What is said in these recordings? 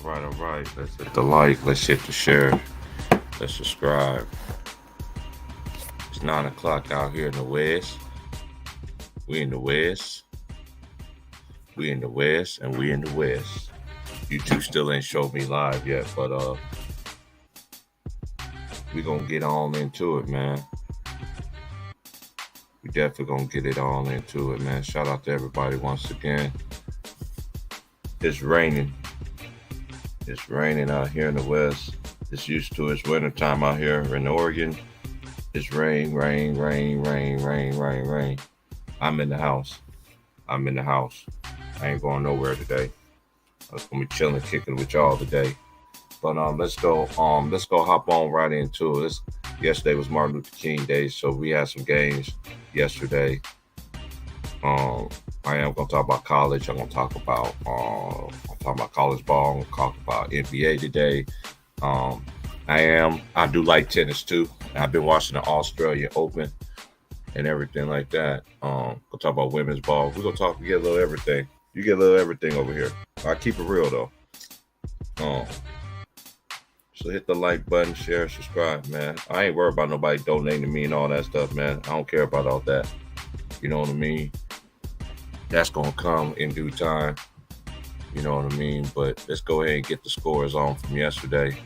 All right. Let's hit the like. Let's hit the share. Let's subscribe. It's 9 o'clock out here in the West. We in the West. We in the West, and we in the West. YouTube still ain't showed me live yet, but we gonna get on into it, man. We definitely gonna get it all into it, man. Shout out to everybody once again. It's raining. It's raining out here in the West. It's used to it's wintertime out here in Oregon. It's rain, rain, rain, rain, rain, rain, rain. I'm in the house. I'm in the house. I ain't going nowhere today. I'm just gonna be chilling, kicking with y'all today. But let's go hop on right into it. Yesterday was Martin Luther King Day, so we had some games yesterday. I am gonna talk about college. I'm talking about college ball. I'm gonna talk about NBA today. I do like tennis too. I've been watching the Australia Open and everything like that. We'll talk about women's ball. We're gonna get a little everything. You get a little everything over here. I keep it real though. So hit the like button, share, subscribe, man. I ain't worried about nobody donating to me and all that stuff, man. I don't care about all that. You know what I mean? That's gonna come in due time. You know what I mean? But let's go ahead and get the scores on from yesterday.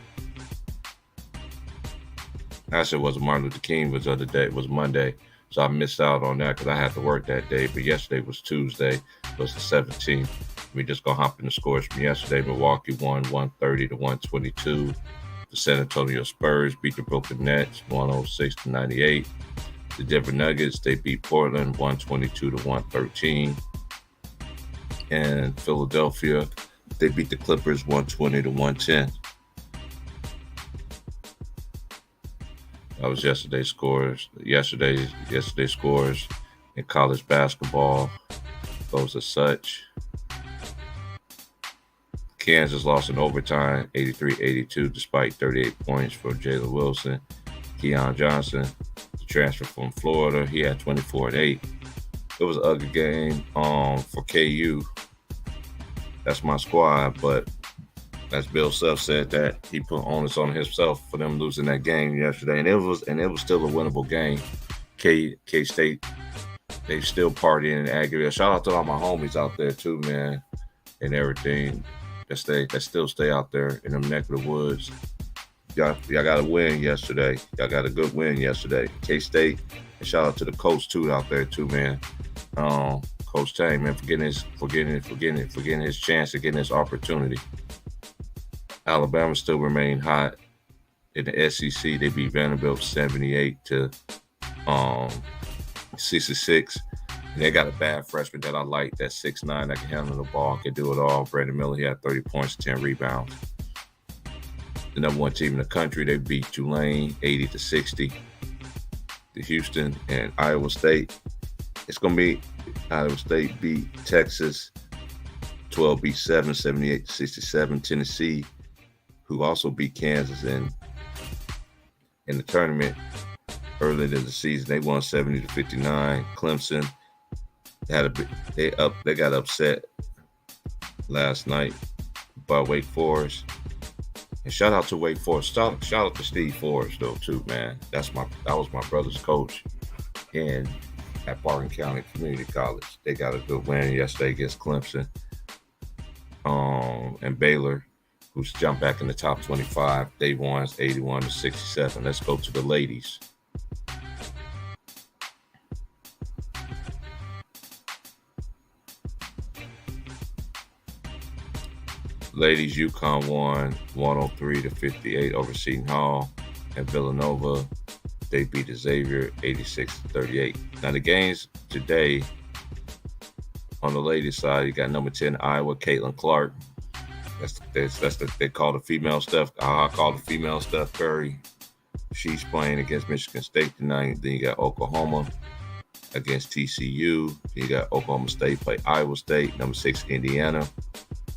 Actually, it wasn't Martin Luther King, was the other day. It was Monday. So I missed out on that because I had to work that day. But yesterday was Tuesday. It was the 17th. We just gonna hop in the scores from yesterday. Milwaukee won 130 to 122. The San Antonio Spurs beat the Brooklyn Nets 106 to 98. The Denver Nuggets, they beat Portland 122 to 113. And Philadelphia, they beat the Clippers 120 to 110. That was yesterday's scores. Yesterday's scores in college basketball goes as such. Kansas lost in overtime, 83-82, despite 38 points for Jalen Wilson. Keon Johnson, the transfer from Florida, he had 24 and 8. It was an ugly game for KU. That's my squad, but as Bill Self said, that he put onus on himself for them losing that game yesterday, and it was still a winnable game. K-State, they still partying in aggregate. Shout out to all my homies out there too, man, and everything. That still stay out there in them neck of the woods. Y'all got a win yesterday. Y'all got a good win yesterday. K-State, and shout out to the coach too out there too, man. Coach Tang, man, for getting his chance, to getting his opportunity. Alabama still remain hot in the SEC. They beat Vanderbilt 78 to 66. And they got a bad freshman that I like, that's 6'9", that can handle the ball, can do it all. Brandon Miller, he had 30 points, 10 rebounds. The number one team in the country, they beat Tulane 80 to 60. The Houston and Iowa State. It's going to be Iowa State beat Texas 12 beat 7, 78 to 67. Tennessee, who also beat Kansas in the tournament earlier in the season, they won 70 to 59. Clemson they got upset last night by Wake Forest. And shout out to Wake Forest. Shout out to Steve Forrest though too, man. That was my brother's coach at Barton County Community College. They got a good win yesterday against Clemson. And Baylor, who's jumped back in the top 25. They won 81 to 67. Let's go to the ladies. Ladies, UConn won 103 to 58 over Seton Hall. And Villanova, they beat Xavier 86 to 38. Now the games today, on the ladies' side, you got number 10 Iowa, Caitlin Clark. They call the female Steph. I call the female Steph Curry. She's playing against Michigan State tonight. Then you got Oklahoma against TCU. Then you got Oklahoma State play Iowa State. Number 6 Indiana,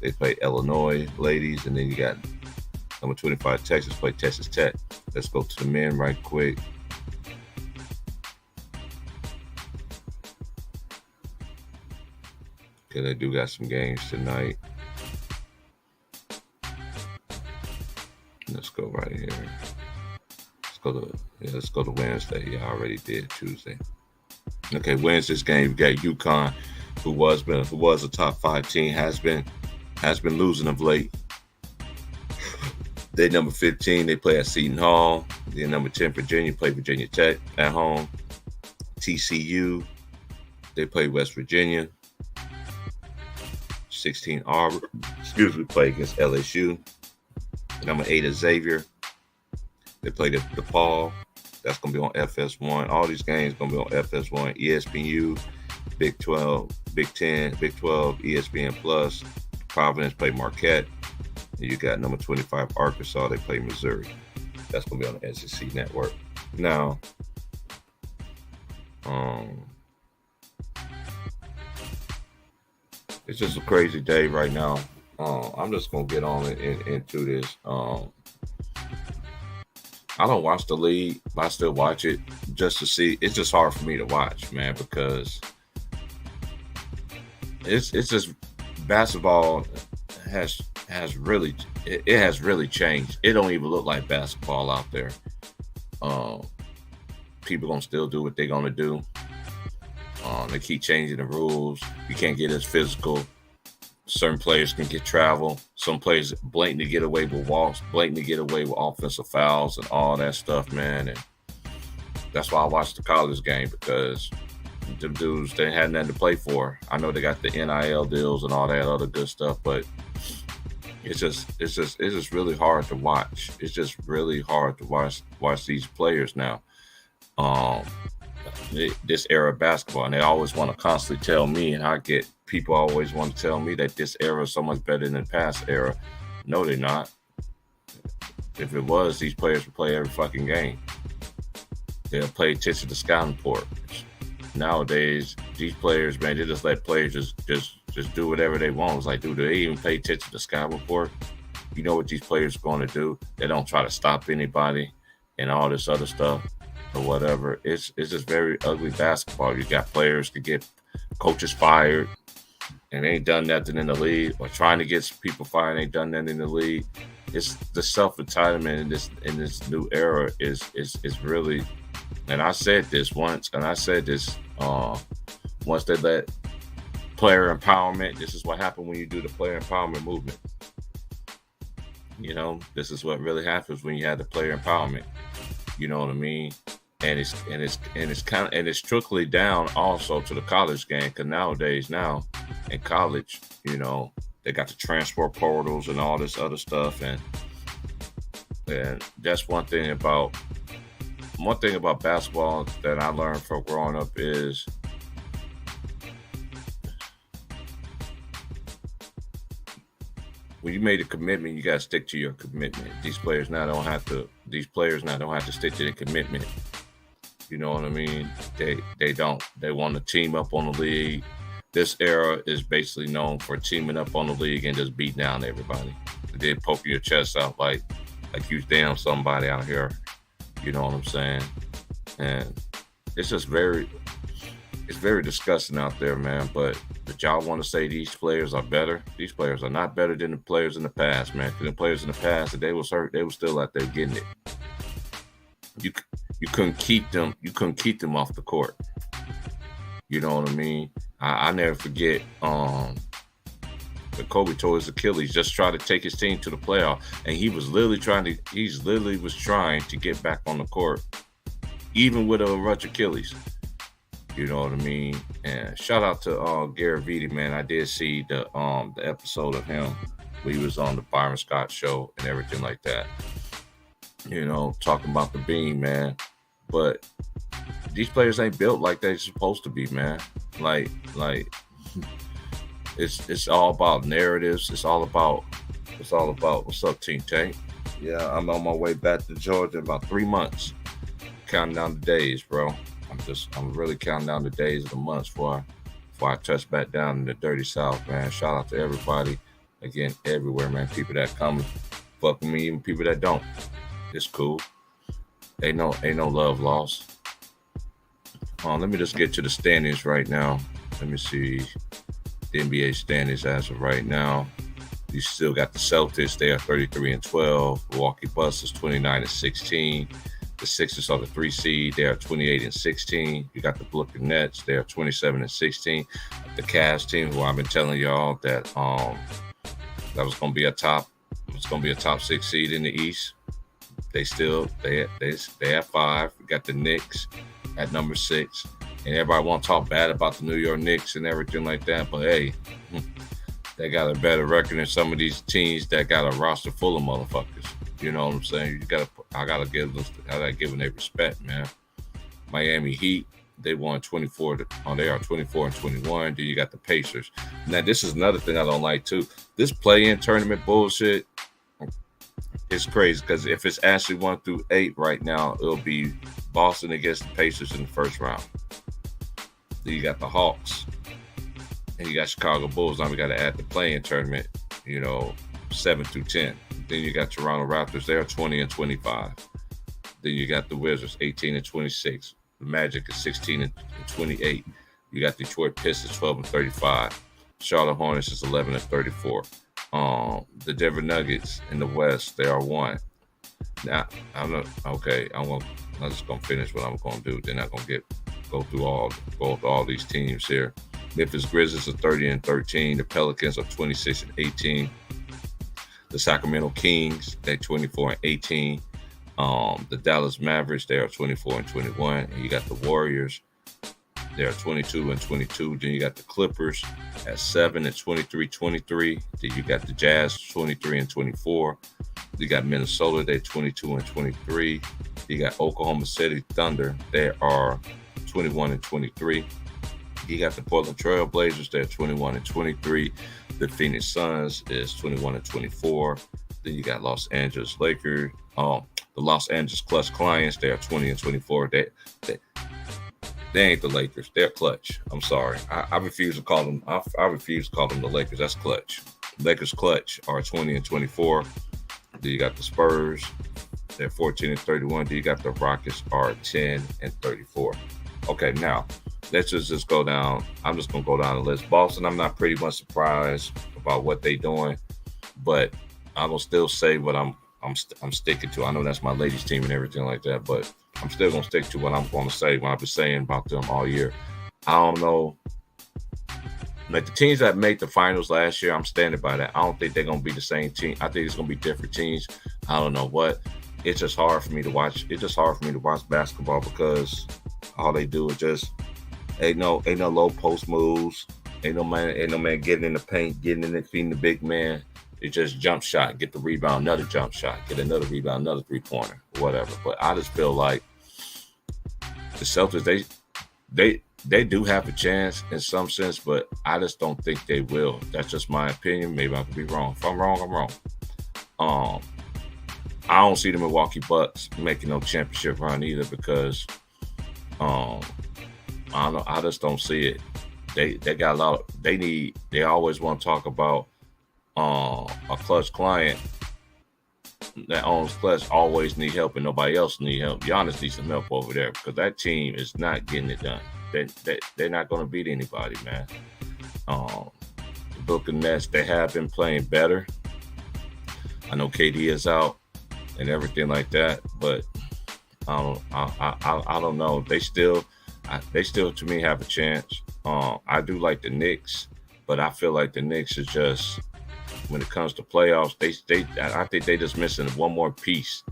they play Illinois ladies. And then you got number 25 Texas play Texas Tech. Let's go to the men right quick. Okay, they do got some games tonight. go right here. Let's go to Wednesday. Yeah, I already did Tuesday. Okay, Wednesday's game, we got UConn, who was a top 5 team, has been losing of late. They number 15, they play at Seton Hall. Then number 10, Virginia, play Virginia Tech at home. TCU, they play West Virginia. 16, Auburn, play against LSU. Number 8 Xavier. They play the DePaul. That's going to be on FS1. All these games going to be on FS1. ESPNU, Big 12, Big 10, Big 12, ESPN Plus. Providence play Marquette. And you got number 25 Arkansas. They play Missouri. That's going to be on the SEC Network. Now, it's just a crazy day right now. I'm just going to get on into this. I don't watch the league, but I still watch it just to see. It's just hard for me to watch, man, because it's just basketball has really changed. It don't even look like basketball out there. People gonna still do what they're gonna do. They keep changing the rules. You can't get as physical. Certain players can get travel. Some players blatantly get away with walks, blatantly get away with offensive fouls and all that stuff, man. And that's why I watched the college game, because them dudes, they had nothing to play for. I know they got the NIL deals and all that other good stuff, but it's just really hard to watch. It's just really hard to watch these players now. This era of basketball, and they always want to constantly tell me, and I get people always want to tell me that this era is so much better than the past era. No, they're not. If it was, these players would play every fucking game. They'll play attention to scouting reports. Nowadays, these players, man, they just let players just do whatever they want. It's like, do they even pay attention to scouting report? You know what these players are going to do? They don't try to stop anybody and all this other stuff or whatever. It's just very ugly basketball. You got players to get coaches fired and ain't done nothing in the league, or trying to get people fired, ain't done nothing in the league. It's the self-entitlement in this new era is really, and I said this once, and I said this once they let player empowerment. This is what happened when you do the player empowerment movement. You know, this is what really happens when you have the player empowerment. You know what I mean? And it's trickling down also to the college game, because nowadays now in college, you know, they got the transfer portals and all this other stuff, and that's one thing about basketball that I learned from growing up is when you made a commitment, you got to stick to your commitment. These players now don't have to stick to their commitment. You know what I mean? They don't. They want to team up on the league. This era is basically known for teaming up on the league and just beating down everybody. They poke your chest out like you damn somebody out here. You know what I'm saying? And it's just very disgusting out there, man. But y'all want to say these players are better? These players are not better than the players in the past, man. Because the players in the past, if they was hurt, they were still out there getting it. You couldn't keep them. You couldn't keep them off the court. You know what I mean? I never forget when Kobe tore his Achilles, just tried to take his team to the playoff, and he was literally trying to get back on the court, even with a ruptured Achilles. You know what I mean? And shout out to Gary Vitti, man. I did see the episode of him when he was on the Byron Scott show and everything like that. You know, talking about the beam, man. But these players ain't built like they're supposed to be, man. Like it's all about narratives. It's all about what's up, Team Tank? Yeah, I'm on my way back to Georgia in about 3 months. Counting down the days, bro. I'm really counting down the days of the months before I touch back down in the dirty South, man. Shout out to everybody. Again, everywhere, man. People that come fuck with me, even people that don't. It's cool. Ain't no love lost. Let me just get to the standings right now. Let me see the NBA standings as of right now. You still got the Celtics. They are 33-12. Milwaukee Bucks is 29-16. The Sixers are the 3 seed. They are 28-16. You got the Brooklyn Nets. They are 27-16. The Cavs team, who I've been telling y'all that was going to be a top 6 seed in the East. They have 5. We got the Knicks at number 6, and everybody want to talk bad about the New York Knicks and everything like that. But hey, they got a better record than some of these teams that got a roster full of motherfuckers. You know what I'm saying? I gotta give them their respect, man. Miami Heat, they won 24. They are 24-21. Then you got the Pacers. Now this is another thing I don't like too. This play-in tournament bullshit is crazy because if it's actually 1 through 8 right now, it'll be Boston against the Pacers in the first round. Then you got the Hawks, and you got Chicago Bulls. Now we got to add the play-in tournament. 7 through 10. Then you got Toronto Raptors. They are 20-25. Then you got the Wizards 18-26. The Magic is 16-28. You got Detroit Pistons 12-35. Charlotte Hornets is 11-34. The Denver Nuggets in the West, they are 1. Now I'm just gonna finish what I'm gonna do. Then I'm gonna go through all these teams here. Memphis Grizzlies are 30-13. The Pelicans are 26-18. The Sacramento Kings, they're 24-18. The Dallas Mavericks, they are 24-21. And you got the Warriors, they are 22-22. Then you got the Clippers at 7-23-23. Then you got the Jazz 23-24. You got Minnesota, they're 22-23. You got Oklahoma City Thunder, they are 21-23. You got the Portland Trail Blazers, they're 21-23. The Phoenix Suns is 21-24. Then you got Los Angeles Lakers. The Los Angeles Clutch Clients, they are 20-24. They ain't the Lakers. They're Clutch. I'm sorry. I refuse to call them. I refuse to call them the Lakers. That's Clutch. Lakers Clutch are 20-24. Then you got the Spurs. They're 14-31. Then you got the Rockets are 10-34. Okay, now let's just go down. I'm just gonna go down the list. Boston, I'm not pretty much surprised about what they're doing, but I will still say what I'm sticking to. I know that's my ladies team and everything like that, but I'm still gonna stick to what I'm gonna say. What I've been saying about them all year. I don't know. Like the teams that made the finals last year, I'm standing by that. I don't think they're gonna be the same team. I think it's gonna be different teams. I don't know what. It's just hard for me to watch. It's just hard for me to watch basketball because all they do is just ain't no low post moves. Ain't no man getting in the paint, getting in it, feeding the big man. It's just jump shot, get the rebound, another jump shot, get another rebound, another 3-pointer, whatever. But I just feel like the Celtics, they do have a chance in some sense, but I just don't think they will. That's just my opinion. Maybe I could be wrong. If I'm wrong, I'm wrong. I don't see the Milwaukee Bucks making no championship run either because I don't know. I just don't see it. They got a lot. They always want to talk about a Clutch client that owns Clutch always need help and nobody else need help. Giannis needs some help over there because that team is not getting it done. They're not going to beat anybody, man. The Brooklyn Nets, they have been playing better. I know KD is out and everything like that, but I don't know. They still to me have a chance. I do like the Knicks, but I feel like the Knicks is just when it comes to playoffs, I think they just missing one more piece.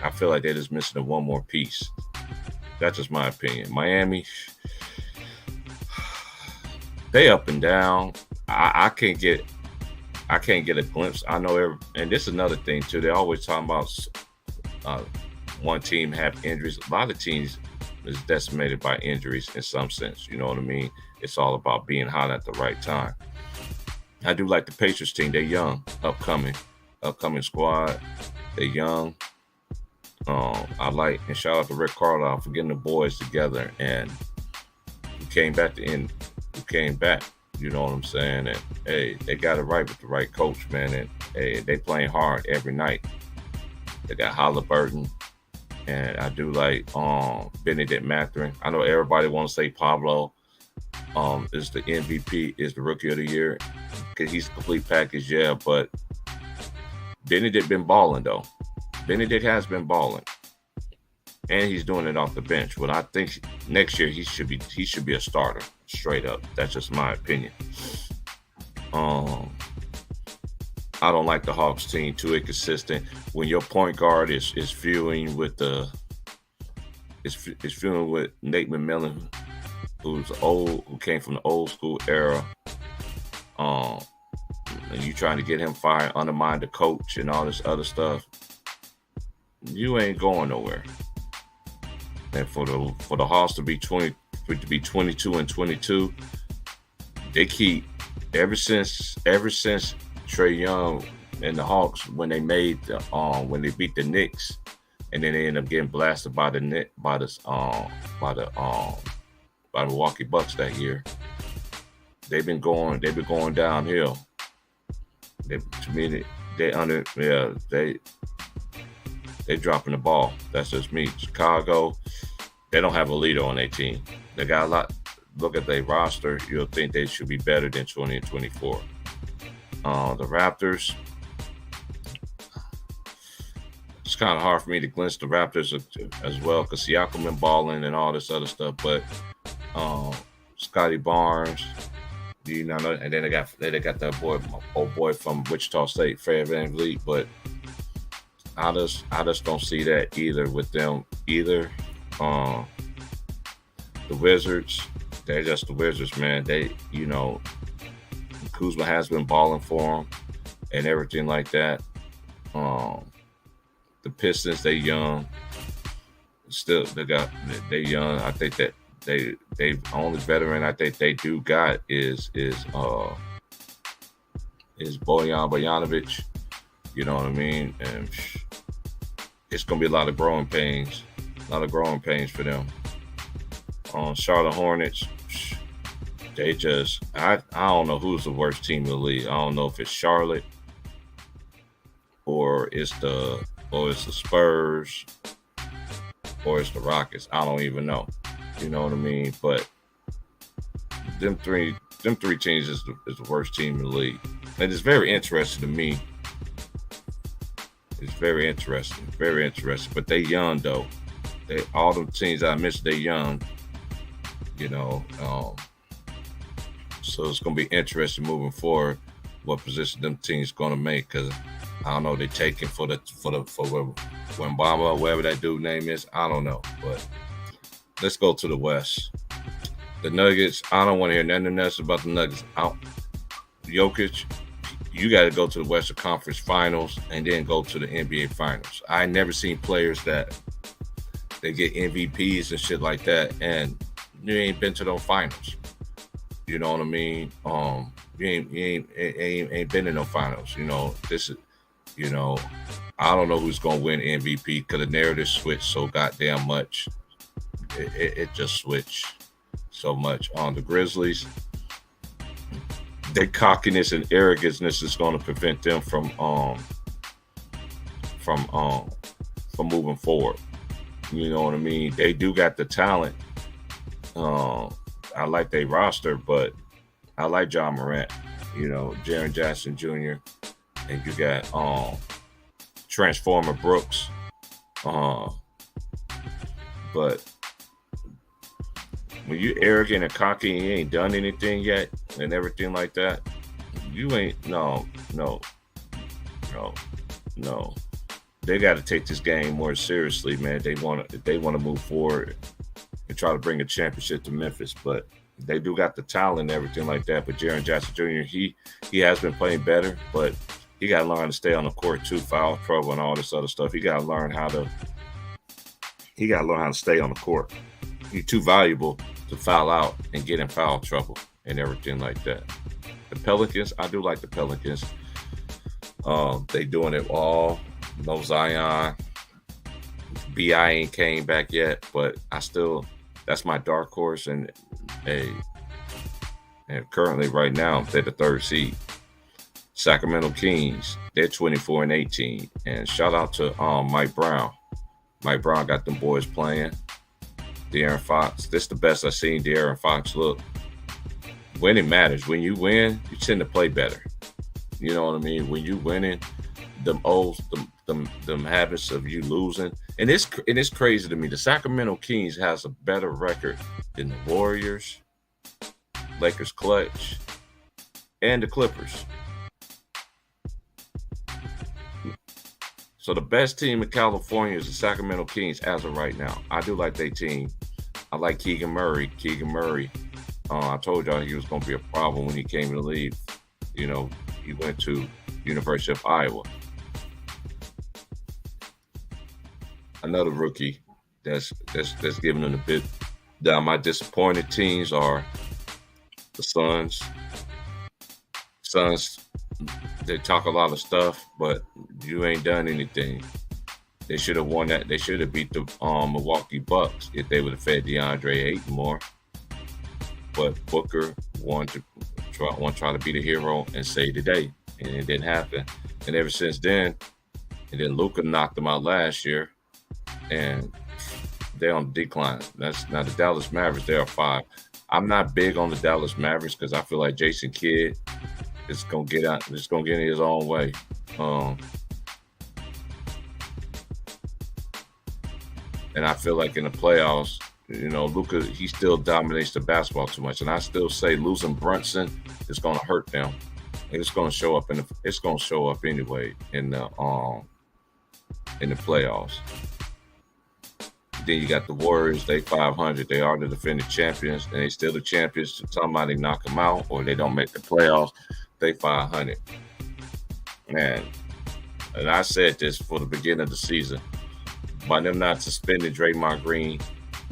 I feel like they're just missing one more piece. That's just my opinion. Miami, they up and down. I can't get a glimpse. I know, and this is another thing too. They're always talking about one team have injuries. A lot of teams is decimated by injuries in some sense. You know what I mean? It's all about being hot at the right time. I do like the Pacers team. They're young, upcoming squad. They're young. I like, and shout out to Rick Carlisle for getting the boys together and we came back. You know what I'm saying? And hey, they got it right with the right coach, man. And hey, they playing hard every night. They got Halliburton, and I do like Benedict Mathurin. I know everybody want to say Pablo. is the MVP, is the rookie of the year. Because he's a complete package, yeah, but Benedict been balling though. Benedict has been balling. And he's doing it off the bench. But I think next year he should be a starter, straight up. That's just my opinion. I don't like the Hawks team too inconsistent. When your point guard is fueling with Nate McMillan, who came from the old school era. And you trying to get him fired, undermine the coach and all this other stuff. You ain't going nowhere. And for the Hawks to be 22-22, they keep ever since Trae Young and the Hawks when they beat the Knicks, and then they end up getting blasted by the Milwaukee Bucks that year. They've been going downhill. They dropping the ball. That's just me. Chicago, they don't have a leader on their team. They got a lot. Look at their roster. You'll think they should be better than 20 and 24. The Raptors. It's kind of hard for me to glimpse the Raptors as well because Siakam been balling and all this other stuff. But Scotty Barnes, and then they got that old boy from Wichita State, Fred VanVleet. But I just don't see that either with them either. The Wizards, they're just the Wizards, man. They, Kuzma has been balling for them and everything like that. The Pistons, they young. Still, they young. I think that they only veteran I think they do got is Bojan Bojanovic. You know what I mean? And it's gonna be a lot of growing pains for them. Charlotte Hornets, they just I don't know who's the worst team in the league. I don't know if it's Charlotte or it's the Spurs or it's the Rockets. I don't even know. You know what I mean? But them three teams is the worst team in the league. And it's very interesting to me. It's very interesting. But they young though. All the teams I mentioned, they young. So it's gonna be interesting moving forward what position them teams gonna make, because I don't know, they taking for Wembanyama, whatever that dude name is. I don't know. But let's go to the West. The Nuggets, I don't want to hear nothing else about the Nuggets. Jokic, you got to go to the Western Conference Finals and then go to the NBA Finals. I never seen players that they get MVPs and shit like that, and you ain't been to those finals. You know what I mean? You ain't been in no finals. This is, I don't know who's gonna win MVP because the narrative switched so goddamn much. It just switched so much. On the Grizzlies, their cockiness and arrogance is going to prevent them from moving forward. You know what I mean? They do got the talent. I like their roster, but I like John Morant. Jaren Jackson Jr. and you got Transformer Brooks. But when you arrogant and cocky and you ain't done anything yet and everything like that, you ain't no. They got to take this game more seriously, man. They want to move forward and try to bring a championship to Memphis, but they do got the talent and everything like that. But Jaren Jackson Jr., he has been playing better, but he got to learn to stay on the court too, foul trouble and all this other stuff. He got to learn how to stay on the court. He's too valuable to foul out and get in foul trouble and everything like that. The Pelicans, I do like the Pelicans. They doing it all. No Zion. B.I. ain't came back yet, but that's my dark horse, and currently right now they're the third seed. Sacramento Kings, they're 24-18, and shout out to Mike Brown. Mike Brown got them boys playing. De'Aaron Fox, this is the best I've seen De'Aaron Fox look Winning matters. When you win, you tend to play better. You know what I mean? When you winning, them habits of you losing, and it's crazy to me. The Sacramento Kings has a better record than the Warriors, Lakers clutch, and the Clippers. So the best team in California is the Sacramento Kings as of right now. I do like their team. I like Keegan Murray. I told y'all he was going to be a problem when he came to the league. You know, he went to University of Iowa. Another rookie that's giving them a bit. Now, my disappointed teams are the Suns. They talk a lot of stuff, but you ain't done anything. They should have won that. They should have beat the Milwaukee Bucks if they would have fed DeAndre Ayton more. But Booker wanted to try to be the hero and save the day, and it didn't happen. And ever since then, and then Luka knocked them out last year, and they're on the decline. That's now the Dallas Mavericks. They are 5. I'm not big on the Dallas Mavericks because I feel like Jason Kidd is gonna get out. It's gonna get in his own way. And I feel like in the playoffs, you know, Luka, he still dominates the basketball too much. And I still say losing Brunson is going to hurt them. It's going to show up it's going to show up anyway in the playoffs. Then you got the Warriors. They 500. They are the defending champions, and they still the champions. Somebody knock them out or they don't make the playoffs. They 500. Man, and I said this for the beginning of the season. By them not suspending Draymond Green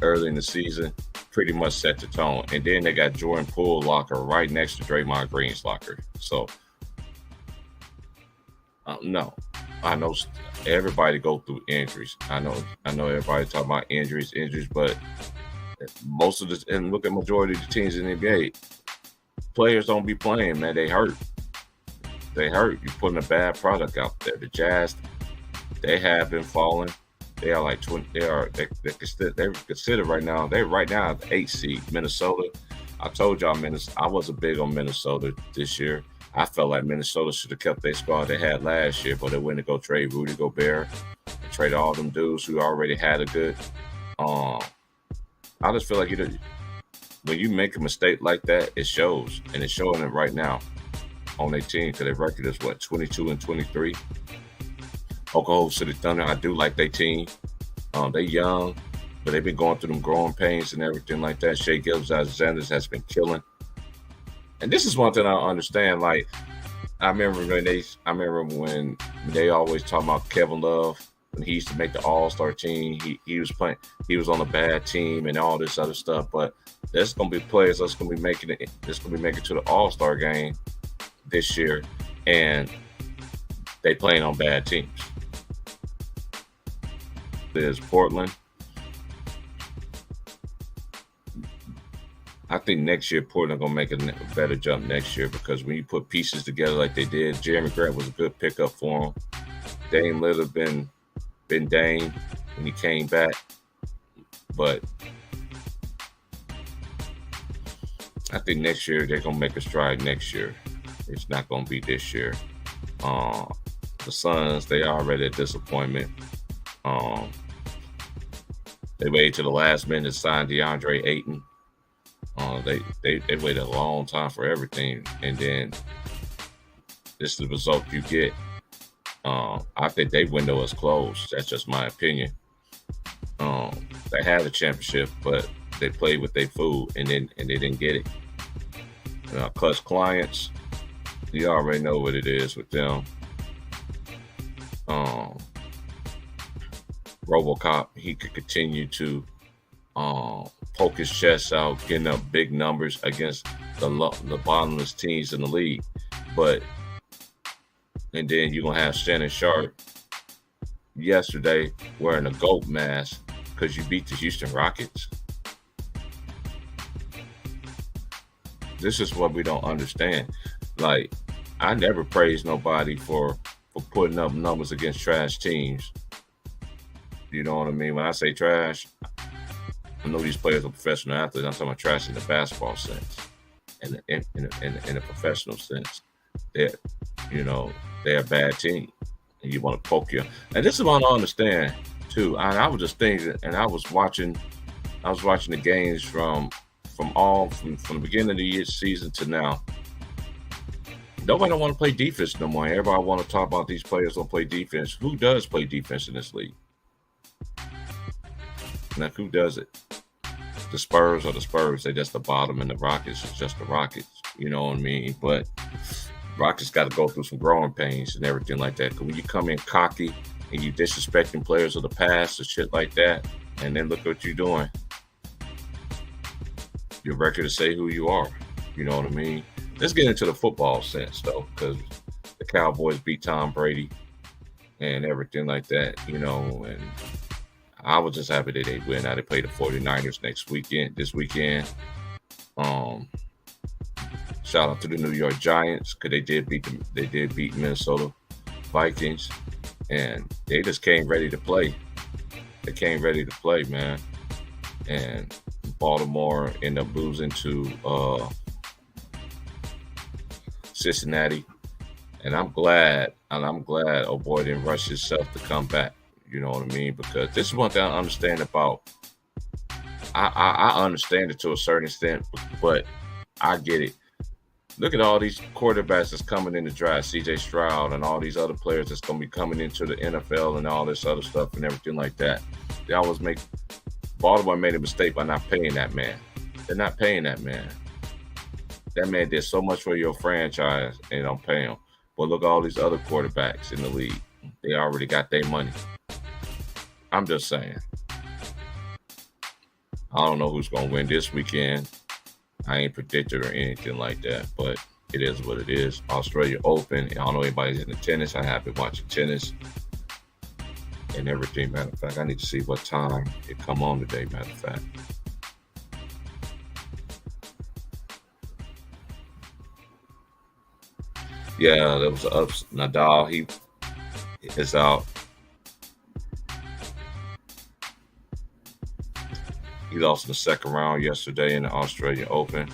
early in the season, pretty much set the tone. And then they got Jordan Poole locker right next to Draymond Green's locker. So, no, I know everybody go through injuries. I know everybody talking about injuries, but most of and look at majority of the teams in the NBA, players don't be playing, man. They hurt. You're putting a bad product out there. The Jazz, they have been falling. They are like 20. They're considered right now. They're right now at the 8th seed. Minnesota. I told y'all I wasn't big on Minnesota this year. I felt like Minnesota should have kept their squad they had last year, but they went to go trade Rudy Gobert and trade all them dudes who already had a good. I just feel like when you make a mistake like that, it shows, and it's showing it right now on their team because their record is 22-23. Oklahoma City Thunder, I do like their team. They young, but they've been going through them growing pains and everything like that. Shai Gilgeous-Alexander has been killing. And this is one thing I don't understand. Like, I remember when they always talk about Kevin Love when he used to make the All-Star team. He was playing. He was on a bad team and all this other stuff. But there's gonna be players that's gonna be making it. That's gonna be making it to the All-Star game this year, and they playing on bad teams. There's Portland. I think next year Portland gonna make a better jump next year because when you put pieces together like they did, Jeremy Grant was a good pickup for him. Dame Lillard been Dame when he came back, but I think next year they're gonna make a stride. Next year, it's not gonna be this year. The Suns, they are already a disappointment. They waited to the last minute to sign DeAndre Ayton. They waited a long time for everything, and then this is the result you get. I think their window is closed. That's just my opinion. They had a championship, but they played with their food, and they didn't get it. Clutch clients, you already know what it is with them. RoboCop, he could continue to poke his chest out, getting up big numbers against the bottomless teams in the league. And then you're going to have Shannon Sharp yesterday wearing a GOAT mask because you beat the Houston Rockets. This is what we don't understand. Like, I never praise nobody for putting up numbers against trash teams. You know what I mean? When I say trash, I know these players are professional athletes. I'm talking about trash in the basketball sense. in a professional sense. They're, they're a bad team, and you want to poke you. And this is what I don't understand too. I was just thinking, and I was watching the games from the beginning of the year season to now. Nobody don't want to play defense no more. Everybody want to talk about these players don't play defense. Who does play defense in this league? Now, who does it? The Spurs are the Spurs. They're just the bottom, and the Rockets is just the Rockets. You know what I mean? But Rockets got to go through some growing pains and everything like that. Because when you come in cocky and you disrespecting players of the past and shit like that, and then look what you're doing. Your record to say who you are. You know what I mean? Let's get into the football sense, though, because the Cowboys beat Tom Brady and everything like that, and I was just happy that they win. Now they play the 49ers this weekend. Shout out to the New York Giants, because they did beat Minnesota Vikings, and they just came ready to play. They came ready to play, man. And Baltimore ended up losing to Cincinnati, and I'm glad oh boy didn't rush himself to come back. You know what I mean? Because this is one thing I understand about. I understand it to a certain extent, but I get it. Look at all these quarterbacks that's coming in the draft, C.J. Stroud and all these other players that's going to be coming into the NFL and all this other stuff and everything like that. They always Baltimore made a mistake by not paying that man. They're not paying that man. That man did so much for your franchise and don't pay him. But look at all these other quarterbacks in the league. They already got their money. I'm just saying. I don't know who's going to win this weekend. I ain't predicted or anything like that, but it is what it is. Australia Open. I don't know anybody's into tennis. I have been watching tennis and everything. Matter of fact, I need to see what time it come on today, matter of fact. Yeah, there was ups. Nadal, he is out. He lost in the second round yesterday in the Australian Open.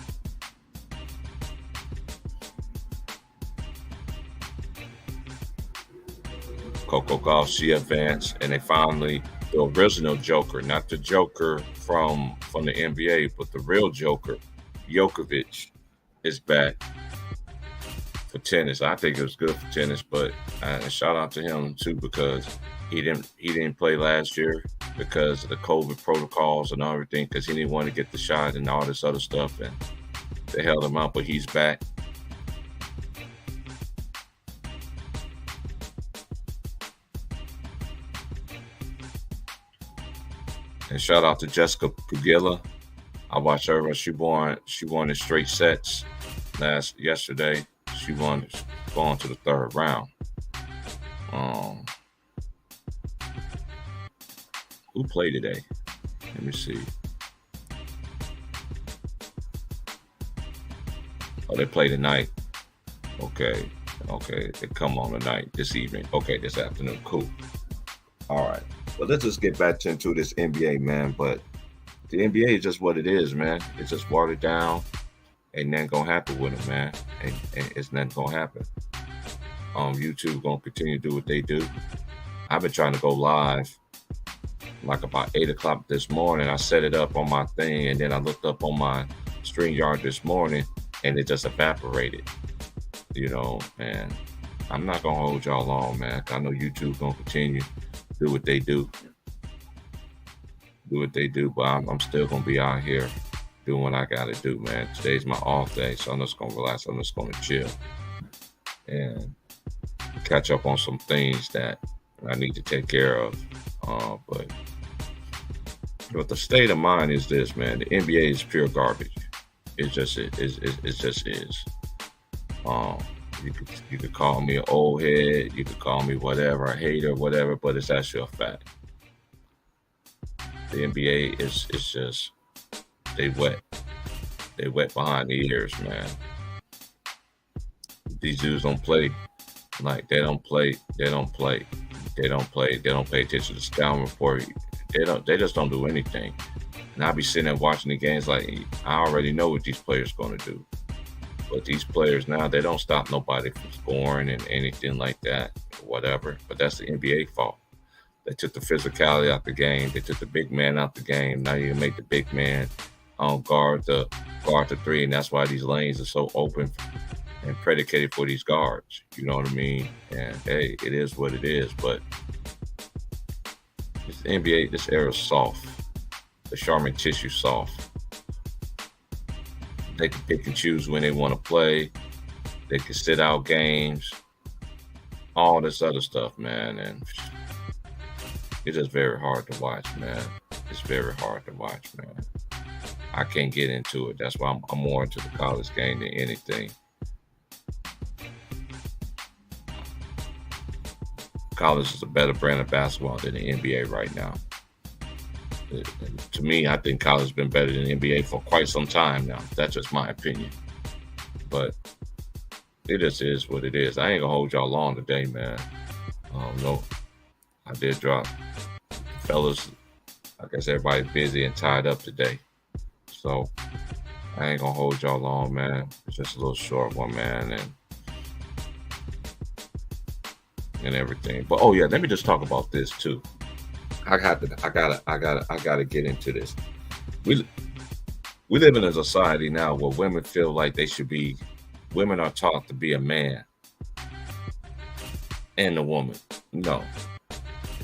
Coco Gauff, she advanced, and they finally, the original Joker, not the Joker from the NBA, but the real Joker, Djokovic, is back for tennis. I think it was good for tennis, but shout out to him too, because he didn't play last year because of the COVID protocols and everything, because he didn't want to get the shot and all this other stuff, and they held him out, but he's back. And shout out to Jessica Pegula. I watched her. She won in straight sets yesterday. She won going to the third round. Who played today? Let me see. Oh, they play tonight. Okay. They come on tonight, this evening. Okay, this afternoon. Cool. All right. Well, let's just get back into this NBA, man. But the NBA is just what it is, man. It's just watered down. Ain't nothing gonna happen with them, man. And it's nothing gonna happen. YouTube gonna continue to do what they do. I've been trying to go live like about 8 o'clock this morning. I set it up on my thing, and then I looked up on my StreamYard this morning, and it just evaporated. And I'm not gonna hold y'all long, man. I know YouTube gonna continue to do what they do. But I'm still gonna be out here doing what I gotta do, man. Today's my off day, so I'm just gonna relax. I'm just gonna chill and catch up on some things that I need to take care of. But the state of mind is this, man. The NBA is pure garbage. It just is. You could call me an old head. You could call me whatever, a hater, whatever. But it's actually a fact. The NBA is just they wet. They wet behind the ears, man. These dudes don't play. Like they don't play. They don't pay attention to the scouting report. They just don't do anything. And I be sitting there watching the games like I already know what these players gonna do. But these players now, they don't stop nobody from scoring and anything like that, whatever. But that's the NBA fault. They took the physicality out the game. They took the big man out the game. Now you can make the big man guard the three, and that's why these lanes are so open and predicated for these guards. You know what I mean? And hey, it is what it is. But this NBA, this era is soft. The Charmin tissue soft. They can pick and choose when they want to play. They can sit out games. All this other stuff, man. And it's just very hard to watch, man. It's very hard to watch, man. I can't get into it. That's why I'm more into the college game than anything. College is a better brand of basketball than the NBA right now. To me, I think college has been better than the NBA for quite some time now. That's just my opinion. But it just is what it is. I ain't gonna hold y'all long today, man. No, I did drop. Fellas, I guess everybody's busy and tied up today. So I ain't gonna hold y'all long, man. It's just a little short one, man, and everything. But oh yeah, let me just talk about this too. I gotta get into this. We live in a society now where women feel like women are taught to be a man and a woman. No,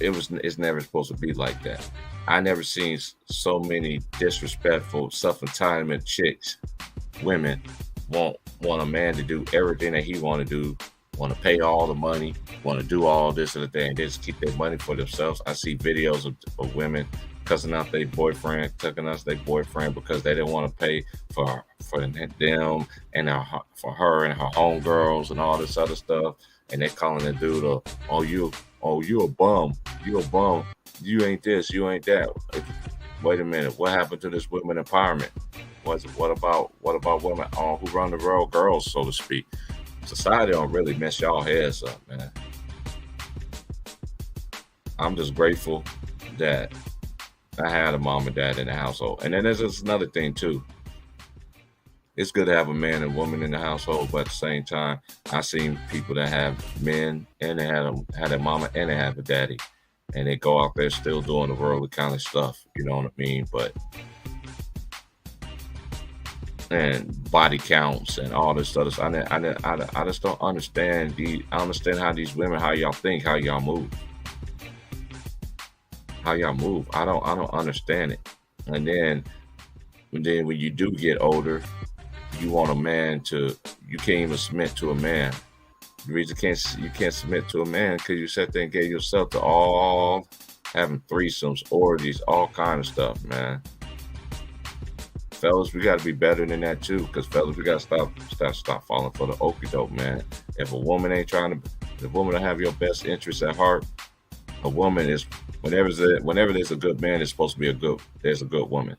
it's never supposed to be like that. I never seen so many disrespectful, self-entitlement chicks, women want a man to do everything that he want to do, want to pay all the money, want to do all this and that, and they just keep their money for themselves. I see videos of women cussing out their boyfriend, tucking us their boyfriend because they didn't want to pay for them and for her and her homegirls and all this other stuff. And they calling the dude, you a bum, you ain't this, you ain't that. Wait a minute, what happened to this women empowerment? What about women who run the world, girls, so to speak? Society don't really mess y'all heads up, man. I'm just grateful that I had a mom and dad in the household. And then there's just another thing too. It's good to have a man and woman in the household, but at the same time, I've seen people that have men and they had a mama and they have a daddy, and they go out there still doing the worldly kind of stuff. You know what I mean? And body counts and all this stuff. I just don't understand. I understand how these women, how y'all think, how y'all move. I don't understand it. And then when you do get older, you want a man you can't even submit to a man. The reason you can't submit to a man because you sat there and gave yourself to all having threesomes, orgies, all kind of stuff, man. Fellas, we got to be better than that too, because fellas, we got to stop falling for the okie doke, man. If a woman ain't the woman will have your best interests at heart. A woman is whenever there's a good man, it's supposed to be there's a good woman.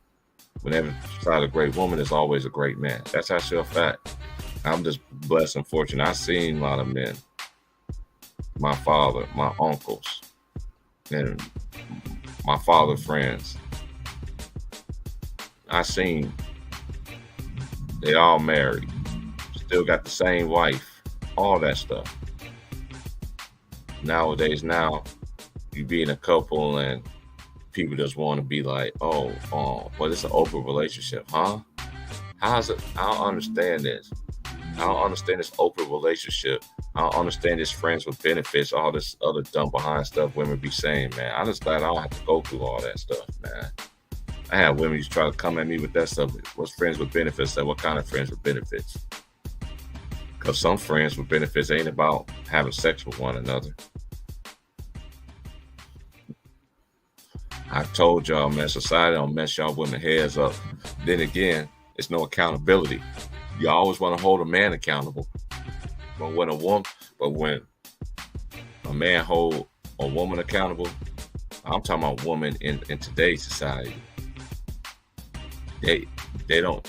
Whenever there's a great woman, there's always a great man. That's actually a fact. I'm just blessed and fortunate. I've seen a lot of men. My father, my uncles, and my father's friends. I seen they all married, still got the same wife, all that stuff. Nowadays, you be in a couple and people just want to be like, well, it's an open relationship, huh? How's it? I don't understand this. I don't understand this open relationship. I don't understand this friends with benefits, all this other dumb behind stuff women be saying, man. I just thought I don't have to go through all that stuff, man. I had women used to try to come at me with that stuff. What's friends with benefits? What kind of friends with benefits? Because some friends with benefits ain't about having sex with one another. I told y'all, man, society don't mess y'all women heads up. Then again, it's no accountability. You always want to hold a man accountable. But when a man hold a woman accountable, I'm talking about women in today's society. They don't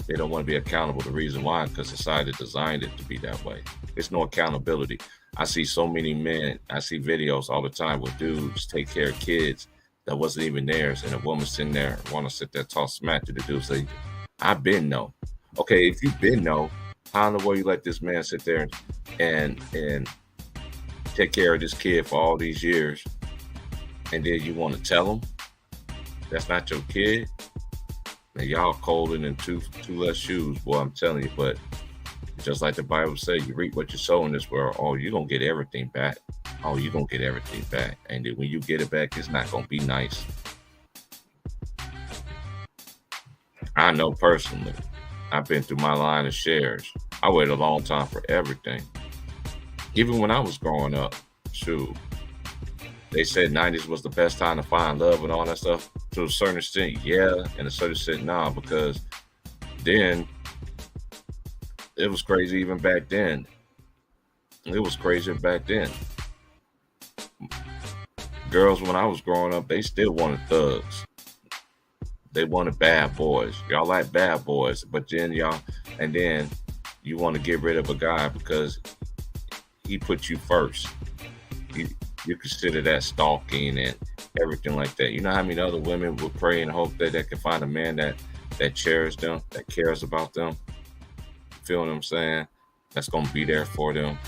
want to be accountable. The reason why, because society designed it to be that way. There's no accountability. I see so many men. I see videos all the time where dudes take care of kids that wasn't even theirs, and a woman sitting there want to sit there talk smack to the dude. Say, I've been no. Okay, if you've been no, how in the world you let this man sit there and take care of this kid for all these years, and then you want to tell him that's not your kid? Man, y'all colder than two less shoes, boy. I'm telling you. But just like the Bible says, you reap what you sow in this world. Oh, you're gonna get everything back. Oh, you're gonna get everything back. And then when you get it back, it's not gonna be nice. I know personally. I've been through my line of shares. I waited a long time for everything. Even when I was growing up, shoot, they said 90s was the best time to find love and all that stuff. To a certain extent, yeah, and a certain extent, nah, because then it was crazy even back then. It was crazy back then. Girls, when I was growing up, they still wanted thugs. They wanted bad boys. Y'all like bad boys, but then and then you want to get rid of a guy because he put you first. You consider that stalking and everything like that. You know how many other women would pray and hope that they can find a man that cherishes them, that cares about them. You feel what I'm saying? That's gonna be there for them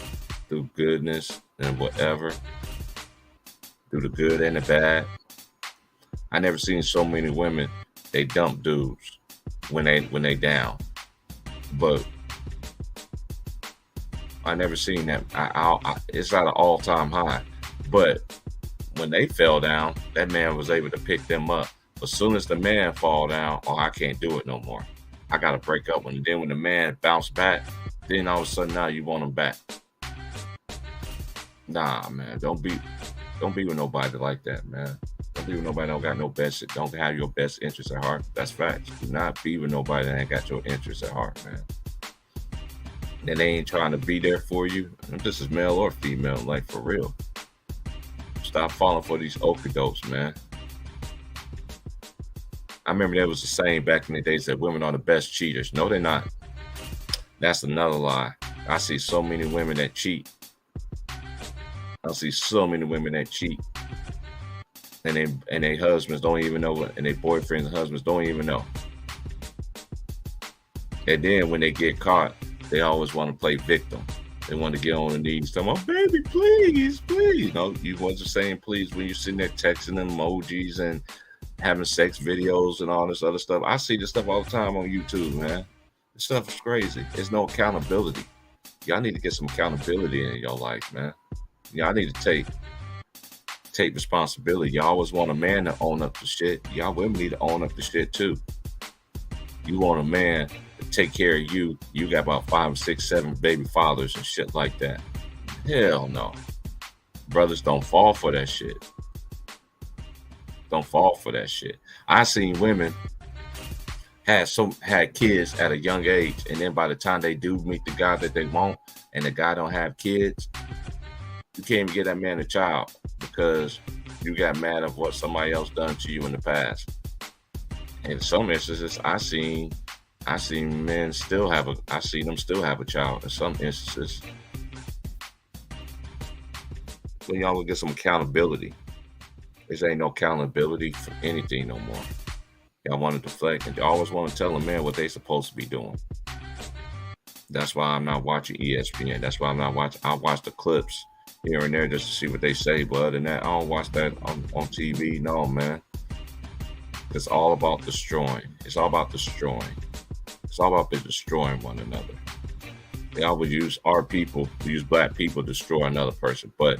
through goodness and whatever, through the good and the bad. I never seen so many women they dump dudes when they down, but I never seen that. It's at an all-time high. But when they fell down, that man was able to pick them up. As soon as the man fall down, oh, I can't do it no more. I gotta break up. And then when the man bounced back, then all of a sudden now you want him back. Nah, man, don't be with nobody like that, man. Don't be with nobody that don't got no best. Don't have your best interest at heart. That's facts. Do not be with nobody that ain't got your interest at heart, man. And they ain't trying to be there for you. This is male or female, like for real. Stop falling for these okey-dokes, man. I remember there was a saying back in the days that women are the best cheaters. No, they're not. That's another lie. I see so many women that cheat. I see so many women that cheat. And their husbands don't even know and their boyfriends and husbands don't even know. And then when they get caught, they always want to play victim. They want to get on their knees, tell them, oh, baby, please, please. No, you wasn't saying please when you're sitting there texting emojis and having sex videos and all this other stuff. I see this stuff all the time on YouTube, man. This stuff is crazy. There's no accountability. Y'all need to get some accountability in your life, man. Y'all need to take responsibility. Y'all always want a man to own up to shit. Y'all women need to own up to shit too. You want a man to take care of you. You got about 5, 6, 7 baby fathers and shit like that. Hell no. Brothers don't fall for that shit. Don't fall for that shit. I seen women had kids at a young age, and then by the time they do meet the guy that they want, and the guy don't have kids, you can't even get that man a child because you got mad at what somebody else done to you in the past. In some instances, I seen men still have I seen them still have a child in some instances. When y'all will get some accountability. There ain't no accountability for anything no more. Y'all want to deflect and they always want to tell a man what they supposed to be doing. That's why I'm not watching ESPN. That's why I'm not watching. I watch the clips here and there just to see what they say. But other than that, I don't watch that on TV. No, man. It's all about destroying. It's all about destroying. It's all about destroying one another. They always use our people, use black people to destroy another person. But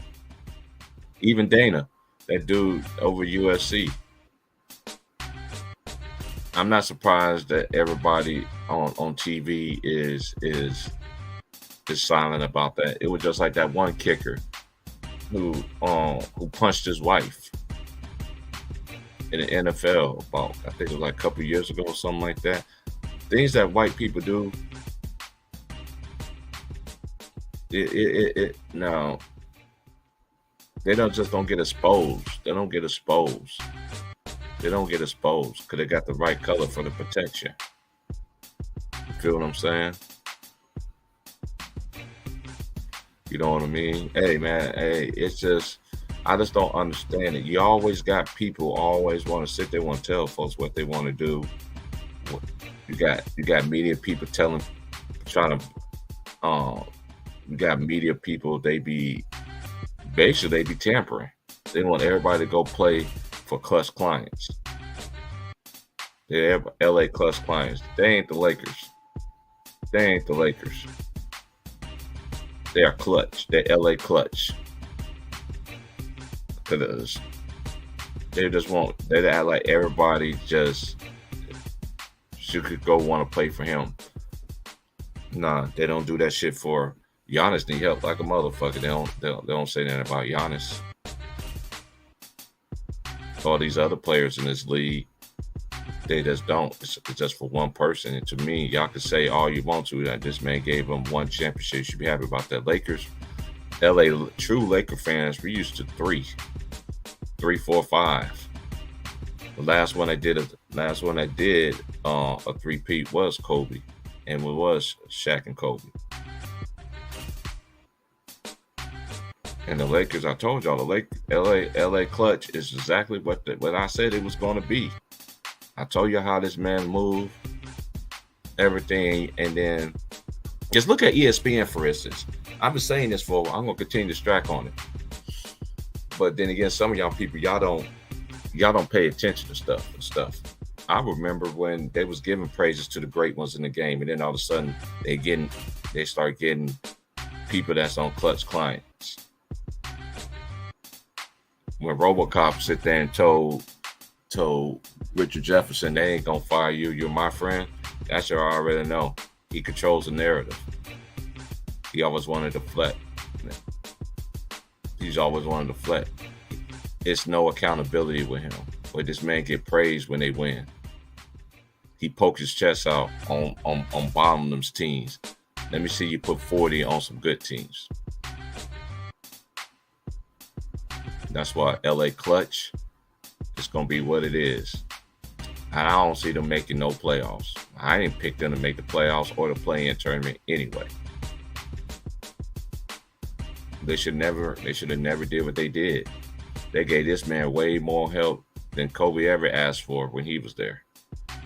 even Dana, that dude over USC, I'm not surprised that everybody on TV is silent about that. It was just like that one kicker who punched his wife in the NFL about, I think it was like a couple of years ago or something like that. Things that white people do, no, they don't get exposed. They don't get exposed. They don't get exposed because they got the right color for the protection. You feel what I'm saying? You know what I mean? Hey, man, it's just, I just don't understand it. You always got people always want to sit there and tell folks what they want to do. You got media people trying to you got media people, they be basically they be tampering. They want everybody to go play for Clutch clients. They're LA Clutch clients. They ain't the Lakers. They ain't the Lakers. They are Clutch. They're LA Clutch. Because they just want, they act like everybody just she could go want to play for him. Nah, they don't do that shit for Giannis. Need help like a motherfucker. They don't say that about Giannis. All these other players in this league, they just don't. It's just for one person. And to me, y'all can say all you want to that this man gave them one championship. You should be happy about that. Lakers, LA, true Laker fans, we used to three, 4, 5. The last one I did a three-peat was Kobe, and it was Shaq and Kobe. And the Lakers, I told y'all, LA Clutch is exactly what I said it was going to be. I told you how this man moved, everything, and then just look at ESPN, for instance. I've been saying this for a while. I'm going to continue to strike on it. But then again, some of y'all people, y'all don't pay attention to stuff. I remember when they was giving praises to the great ones in the game, and then all of a sudden they start getting people that's on Clutch clients. When RoboCop sit there and told Richard Jefferson, they ain't gonna fire you, you're my friend, that's what I already know. He controls the narrative. He always wanted to flex. He's always wanted to flex. It's no accountability with him. But this man get praised when they win. He pokes his chest out on bottomless teams. Let me see you put 40 on some good teams. That's why LA Clutch is going to be what it is. And I don't see them making no playoffs. I didn't pick them to make the playoffs or the play-in tournament anyway. They should have never did what they did. They gave this man way more help than Kobe ever asked for when he was there.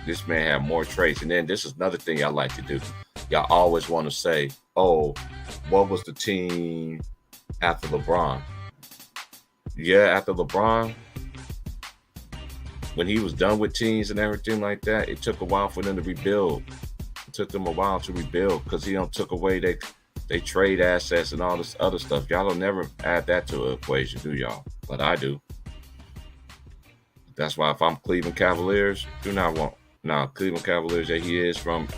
This man had more traits. And then this is another thing y'all like to do. Y'all always want to say, oh, what was the team after LeBron? Yeah, after LeBron, when he was done with teams and everything like that, it took a while for them to rebuild. It took them a while to rebuild because he took away they trade assets and all this other stuff. Y'all don't never add that to an equation, do y'all? But I do. That's why if I'm Cleveland Cavaliers, Cleveland Cavaliers that he is from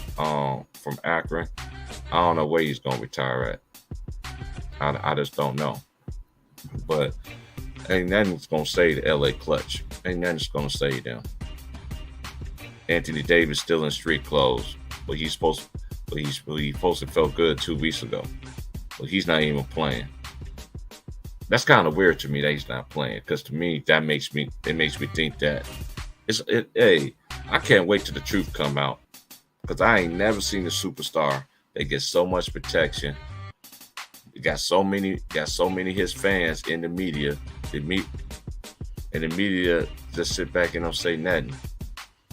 Akron, I don't know where he's gonna retire at. I just don't know. But ain't nothing's gonna say the LA Clutch. Ain't nothing's gonna say them. Anthony Davis still in street clothes, but he's supposed to feel good 2 weeks ago. But he's not even playing. That's kind of weird to me that he's not playing, because to me it makes me think that hey, I can't wait till the truth come out, because I ain't never seen a superstar that gets so much protection. Got so many of his fans in the media. And the media just sit back and don't say nothing.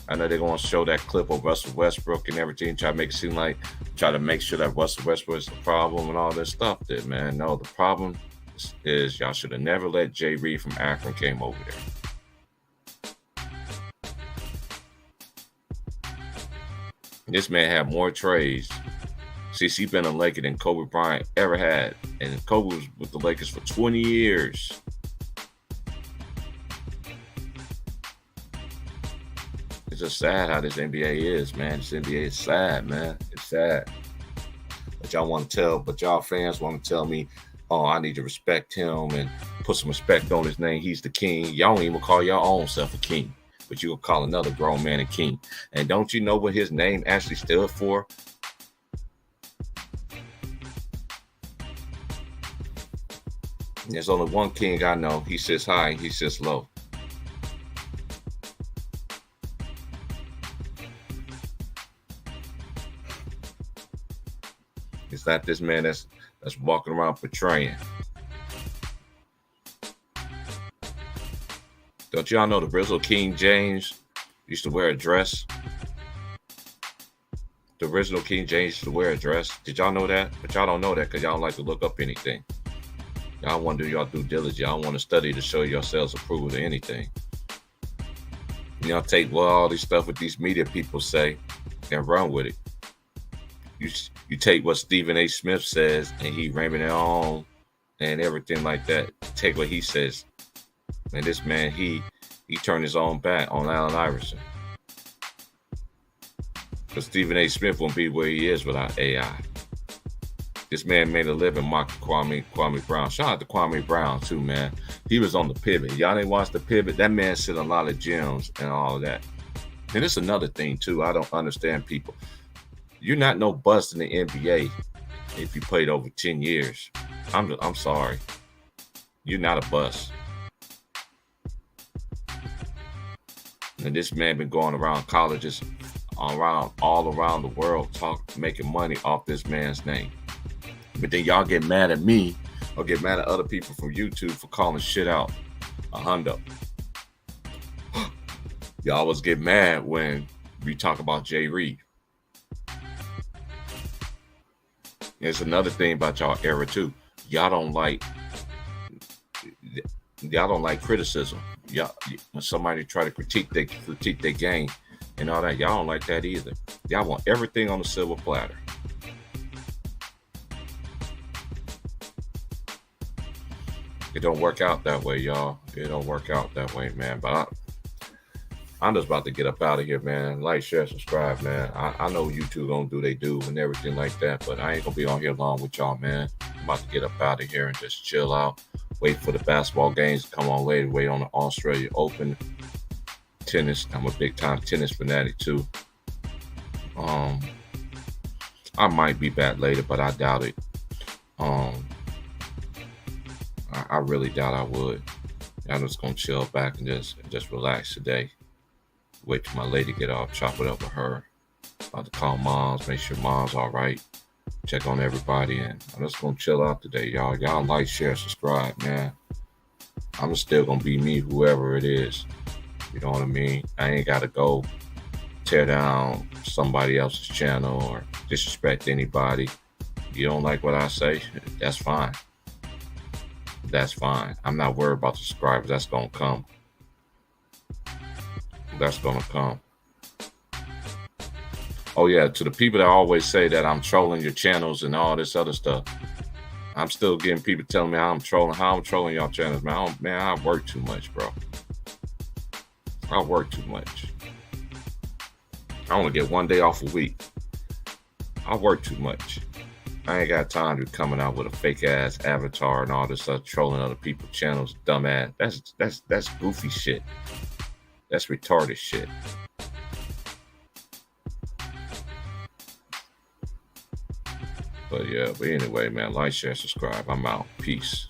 I know they're going to show that clip of Russell Westbrook and everything, try to make sure that Russell Westbrook is the problem and all this stuff. There, man. No, the problem is y'all should have never let Jay Reed from Akron came over there. This man had more trades. He been a Laker than Kobe Bryant ever had. And Kobe was with the Lakers for 20 years. It's just sad how this NBA is, man. This NBA is sad, man. It's sad. But y'all fans want to tell me, oh, I need to respect him and put some respect on his name. He's the king. Y'all don't even call your own self a king, but you will call another grown man a king. And don't you know what his name actually stood for? There's only one king I know. He sits high, he sits low. It's not this man that's walking around portraying. Don't y'all know the original King James used to wear a dress? The original King James used to wear a dress. Did y'all know that? But y'all don't know that because y'all don't like to look up anything. Y'all want to do y'all due diligence. Y'all want to study to show yourselves approval to anything. Y'all take all these stuff what these media people say and run with it. You take what Stephen A. Smith says and he ramming it on and everything like that. Take what he says. And this man, he turned his own back on Allen Iverson. Because Stephen A. Smith won't be where he is without AI. This man made a living mocking Kwame Brown. Shout out to Kwame Brown too, man. He was on the pivot. Y'all didn't watch the pivot. That man said a lot of gems and all of that. And it's another thing too. I don't understand people. You're not no bust in the NBA if you played over 10 years. I'm sorry. You're not a bust. And this man been going around colleges, all around the world, making money off this man's name. But then y'all get mad at me or get mad at other people from YouTube for calling shit out a hundo. Y'all always get mad when we talk about Jay Reed. There's another thing about y'all era too. Y'all don't like criticism. Y'all, when somebody try to critique their game and all that, y'all don't like that either. Y'all want everything on the silver platter. It don't work out that way, y'all. It don't work out that way, man. But I'm just about to get up out of here, man. Like, share, subscribe, man. I know YouTube gonna do they do and everything like that, but I ain't gonna be on here long with y'all, man. I'm about to get up out of here and just chill out. Wait for the basketball games to come on later. Wait on the Australia Open. Tennis. I'm a big time tennis fanatic too. I might be back later, but I doubt it. I really doubt I would. I'm just gonna chill back and just relax today. Wait till my lady get off, chop it up with her. About to call moms, make sure mom's all right. Check on everybody, and I'm just gonna chill out today, y'all. Y'all like, share, subscribe, man. I'm still gonna be me, whoever it is. You know what I mean? I ain't gotta go tear down somebody else's channel or disrespect anybody. You don't like what I say? That's fine. That's fine. I'm not worried about the subscribers. That's gonna come. That's gonna come. Oh yeah, to the people that always say that I'm trolling your channels and all this other stuff, I'm still getting people telling me how I'm trolling y'all channels, man. I work too much, bro. I work too much. I only get one day off a week. I work too much. I ain't got time to be coming out with a fake ass avatar and all this stuff, trolling other people's channels, dumbass. That's goofy shit. That's retarded shit. But anyway, man, like, share, subscribe. I'm out. Peace.